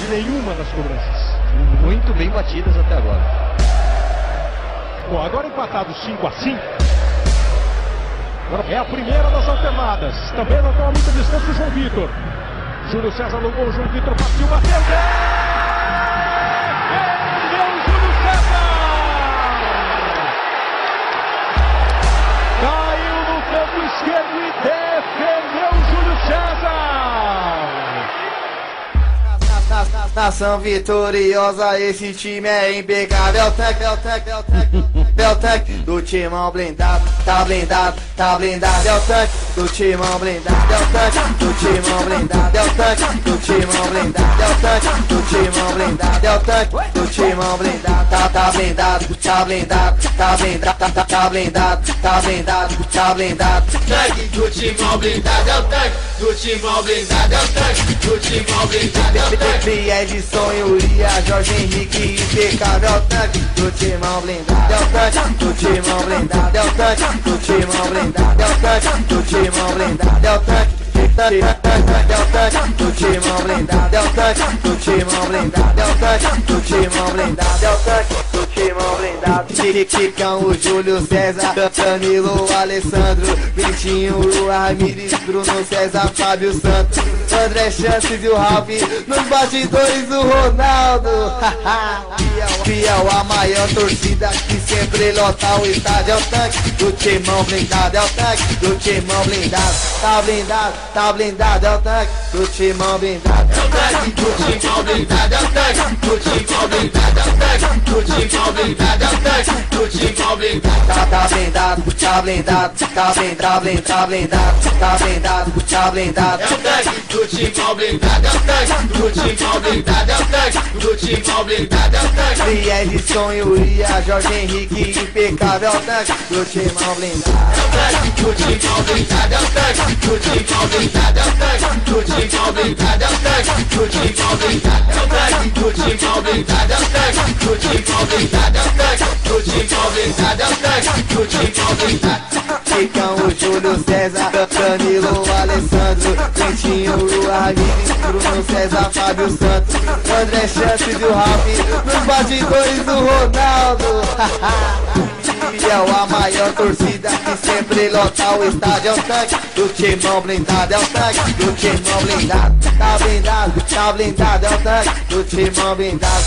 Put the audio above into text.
nenhuma das cobranças. Muito bem batidas até agora. Bom, agora empatados 5-5. Agora é a primeira das alternadas. Também não toma muita distância o João Vitor. Júlio César no gol, João Vitor partiu, bateu. Defendeu o Júlio César! Caiu no campo esquerdo e defendeu o Júlio César! Nação vitoriosa, esse time é impecável. Beltec, do timão blindado, tá blindado, tá blindado. Beltec, do timão blindado, Beltec, do timão blindado, Beltec, do timão blindado, Beltec, do timão blindado, Beltec, do timão blindado, tá blindado, tá blindado, tá blindado, tá blindado, tá blindado, tá blindado. Beltec, do timão blindado, Beltec, do timão blindado, Beltec, do timão blindado, Beltec. Edson e Uriah, Jorge Henrique, impecável. Tanque do timão blindado, é o tanque do timão blindado, é o tanque do timão blindado, é o tanque do timão blindado, é o tanque. É o tanque do timão blindado, é o tanque do timão blindado, é o tanque do timão blindado, é o tanque do timão blindado. Chicão, o Júlio César, Danilo, Alessandro, Vitinho, o Ramires, Bruno César, Fábio Santos, André Chances e o Ralf, nos bastidores o Ronaldo. Fiel, a maior torcida que sempre lota o estádio, é o tanque do timão blindado, é o tanque do timão blindado, tá blindado, tá blindado, é o tanque do timão blindado, é o tanque do timão blindado, é o tanque do timão blindado, é o tanque do timão blindado, é o tanque do timão blindado, tá blindado, tá blindado, tá blindado, tá blindado, tá blindado, tá blindado, é o tanque do timão blindado, é o tanque do timão blindado, é o tanque do timão blindado, é o tanque. Edson e Uriah, Jorge Henrique, impecável, é o tanque do timão blindado, é o tanque do timão blindado, é o tanque do timão blindado, é o tanque do timão blindado, é o tanque do timão blindado, é o tanque do timão blindado, é o tanque do timão blindado, é o tanque do timão blindado, é o tanque do timão blindado. Chicão, o Júlio César, Danilo, Alessandro, Vitinho, o Ramires, Bruno César, Fábio Santos, André Chances e o Ralf, nos bastidores do Ronaldo. Fiel, a maior torcida que sempre lota o estádio, é o tanque do timão blindado, é o tanque do timão blindado, tá blindado, é o tanque do timão blindado.